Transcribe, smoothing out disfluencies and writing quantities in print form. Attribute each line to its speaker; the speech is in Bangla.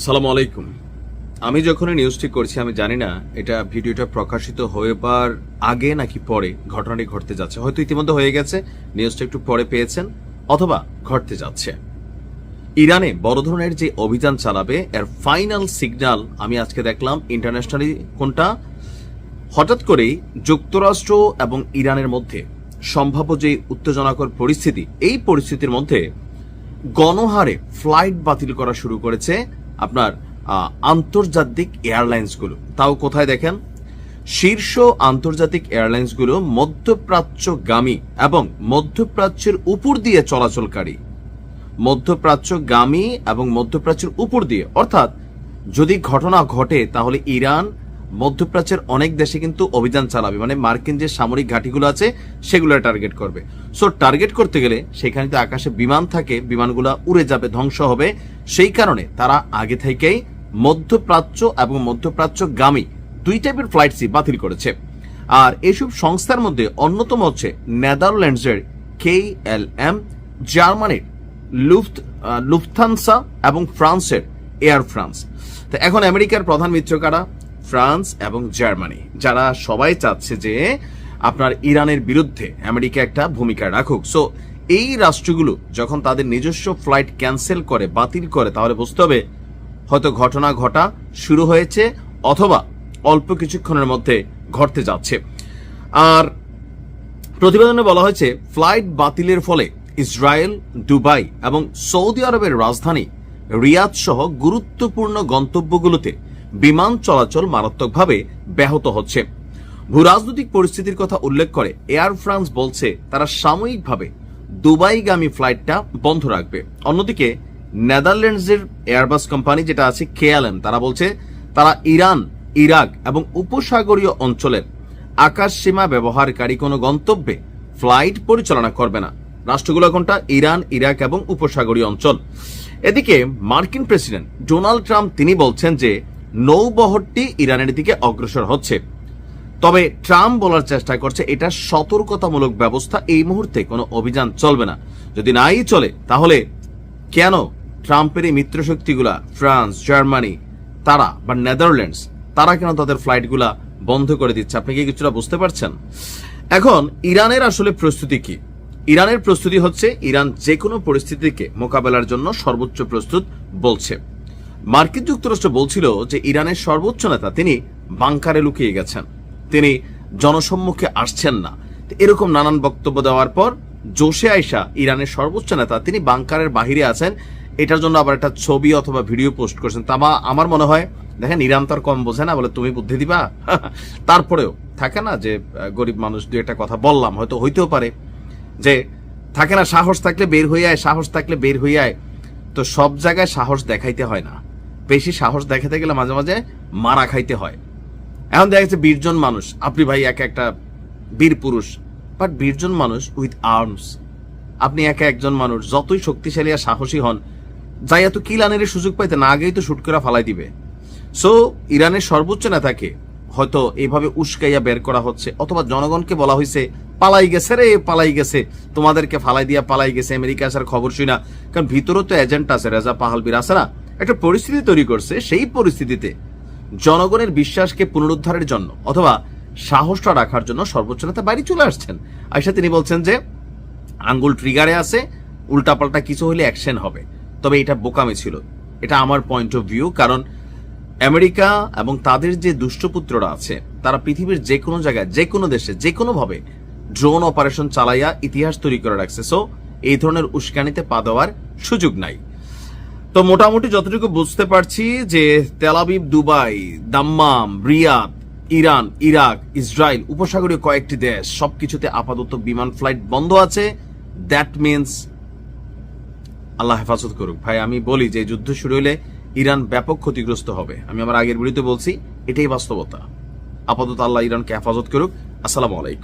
Speaker 1: সালাম আলাইকুম। আমি যখন এই নিউজটি করছি আমি জানি না এটা ভিডিওটা প্রকাশিত হয়েবার আগে নাকি পরে ঘটনাটি ঘটতে যাচ্ছে। হয়তো ইতিমধ্যে হয়ে গেছে, নিউজটা একটু পরে পেয়েছেন, অথবা ঘটতে যাচ্ছে। ইরানে বড় ধরনের যে অভিযান চালাবে এর ফাইনাল সিগন্যাল আমি আজকে দেখলাম ইন্টারন্যাশনালি। কোনটা? হঠাৎ করেই যুক্তরাষ্ট্র এবং ইরানের মধ্যে সম্ভাব্য যে উত্তেজনাকর পরিস্থিতি, এই পরিস্থিতির মধ্যে গণহারে ফ্লাইট বাতিল করা শুরু করেছে আপনার আন্তর্জাতিক এয়ারলাইন্সগুলো। তাও কোথায় দেখেন, শীর্ষ আন্তর্জাতিক এয়ারলাইন্সগুলো মধ্যপ্রাচ্যগামী এবং মধ্যপ্রাচ্যের উপর দিয়ে চলাচলকারী, মধ্যপ্রাচ্যগামী এবং মধ্যপ্রাচ্যের উপর দিয়ে, অর্থাৎ যদি ঘটনা ঘটে তাহলে ইরান মধ্যপ্রাচ্যের অনেক দেশে কিন্তু অভিযান চালাবে, মানে মার্কিন যে সামরিক ঘাঁটিগুলো আছে সেগুলো টার্গেট করবে। সো টার্গেট করতে গেলে সেখানে তো আকাশে বিমান থাকে, বিমানগুলো উড়ে যাবে, ধ্বংস হবে। সেই কারণে তারা আগে থেকেই মধ্যপ্রাচ্য এবং মধ্যপ্রাচ্যগামী দুই টাইপের ফ্লাইটসই বাতিল করেছে। আর এইসব সংস্থার মধ্যে অন্যতম হচ্ছে নেদারল্যান্ডসের KLM, জার্মানির লুফথানসা এবং ফ্রান্সের এয়ার ফ্রান্স। তো এখন আমেরিকার প্রধান মিত্র কারা? ফ্রান্স এবং জার্মানি, যারা সবাই চাচ্ছে যে আপনার ইরানের বিরুদ্ধে আমেরিকা একটা ভূমিকা রাখুক। সো এই রাষ্ট্রগুলো যখন তাদের নিজস্ব ফ্লাইট ক্যান্সেল করে, বাতিল করে, তাহলে বুঝতে হবে হয়তো ঘটনা ঘটা শুরু হয়েছে অথবা অল্প কিছুক্ষণের মধ্যে ঘটতে যাচ্ছে। আর প্রতিবেদনে বলা হয়েছে ফ্লাইট বাতিলের ফলে ইসরায়েল, দুবাই এবং সৌদি আরবের রাজধানী রিয়াদ সহ গুরুত্বপূর্ণ গন্তব্যগুলোতে বিমান চলাচল মারাত্মকভাবে ব্যাহত হচ্ছে। ভূরাজনৈতিক পরিস্থিতির কথা উল্লেখ করে এয়ার ফ্রান্স বলছে তারা সাময়িকভাবে দুবাইগামী ফ্লাইটটা বন্ধ রাখবে। অন্যদিকে নেদারল্যান্ডসের এয়ারবাস কোম্পানি যেটা আছে KLM, তারা বলছে তারা ইরান, ইরাক এবং উপসাগরীয় অঞ্চলের আকাশ সীমা ব্যবহারকারী কোনো গন্তব্যে ফ্লাইট পরিচালনা করবে না। রাষ্ট্রগুলো কোনটা? ইরান, ইরাক এবং উপসাগরীয় অঞ্চল। এদিকে মার্কিন প্রেসিডেন্ট ডোনাল্ড ট্রাম্প তিনি বলছেন যে নৌবহরটি ইরানের দিকে অগ্রসর হচ্ছে। তবে ট্রাম্প বলার চেষ্টা করছে এটা সতর্কতামূলক ব্যবস্থা, এই মুহূর্তে কোনো অভিযান চলবে না। যদি নাই চলে তাহলে কেন ট্রাম্পের এই মিত্রশক্তিগুলা ফ্রান্স, জার্মানি তারা বা নেদারল্যান্ডস তারা কেন তাদের ফ্লাইটগুলা বন্ধ করে দিচ্ছে? আপনি কি কিছুটা বুঝতে পারছেন? এখন ইরানের আসলে প্রস্তুতি কি? ইরানের প্রস্তুতি হচ্ছে ইরান যে কোনো পরিস্থিতিকে মোকাবেলার জন্য সর্বোচ্চ প্রস্তুত বলছে। মার্কিন যুক্তরাষ্ট্র বলছিল যে ইরানের সর্বোচ্চ নেতা তিনি বাংকারে লুকিয়ে গেছেন, তিনি জনসম্মুখে আসছেন না। এরকম নানান বক্তব্য দেওয়ার পর জোশে আইসা ইরানের সর্বোচ্চ নেতা তিনি বাংকারের বাহিরে আছেন, এটার জন্য আবার একটা ছবি অথবা ভিডিও পোস্ট করছেন। তা আমার মনে হয় দেখেন ইরান তার কম বোঝে না, বলে তুমি বুদ্ধি দিবা। তারপরেও থাকে না যে গরিব মানুষ দু একটা কথা বললাম, হয়তো হইতেও পারে যে থাকে না সাহস থাকলে বের হয়ে আয়, সাহস থাকলে বের হয়ে আয়। তো সব জায়গায় সাহস দেখাইতে হয় না, বেশি সাহস দেখাতে গেলে মাঝে মাঝে মারা খাইতে হয়। এখন দেখা যাচ্ছে 20 জন মানুষ, আপনি ভাই একটা বীর পুরুষ, বাট 20 জন মানুষ উইথ আর্মস। আপনি একজন মানুষ যতই শক্তিশালী আর সাহসী হন, যাই এত কিলানের সুযোগ পাইতে না আগেই তো শুট করে ফালাই দিবে। সো ইরানের সর্বোচ্চ নেতাকে হয়তো এইভাবে উস্কাইয়া বের করা হচ্ছে, অথবা জনগণকে বলা হয়েছে পালাই গেছে রে, পালাই গেছে, তোমাদেরকে ফালাই দিয়া পালাই গেছে, আমেরিকা আসার খবর শুই না। কারণ ভিতরে তো এজেন্ট আছে, রেজা পাহালবির আছে না, একটা পরিস্থিতি তৈরি করছে। সেই পরিস্থিতিতে জনগণের বিশ্বাসকে পুনরুদ্ধারের জন্য অথবা সাহসটা রাখার জন্য সর্বোচ্চ নেতা বাইরে চলে আসছেন। আইসা তিনি বলছেন যে আঙ্গুল ট্রিগারে আছে, উল্টাপাল্টা কিছু হলে অ্যাকশন হবে। তবে এটা বোকামি ছিল, এটা আমার পয়েন্ট অফ ভিউ। কারণ আমেরিকা এবং তাদের যে দুষ্টপুত্ররা আছে তারা পৃথিবীর যে কোনো জায়গায়, যে কোনো দেশে, যে কোনো ভাবে ড্রোন অপারেশন চালাইয়া ইতিহাস তৈরি করে রাখছে। সো এই ধরনের উস্কানিতে পা দেওয়ার সুযোগ নাই। তো মোটামুটি যতটুকু বুঝতে পারছি যে Tel Aviv, Dubai, Dammam, Riyadh, Iran, Iraq, Israel, উপসাগরীয় কয়েকটি দেশ সবকিছুতে আপাতত বিমান ফ্লাইট বন্ধ আছে। দ্যাট মিনস আল্লাহ হেফাজত করুক। ভাই আমি বলি যে যুদ্ধ শুরু হলে ইরান ব্যাপক ক্ষতিগ্রস্ত হবে। আমি আমার আগের ভিডিওতে বলছি, এটাই বাস্তবতা। আপাতত আল্লাহ ইরানকে হেফাজত করুক। আসসালামু আলাইকুম।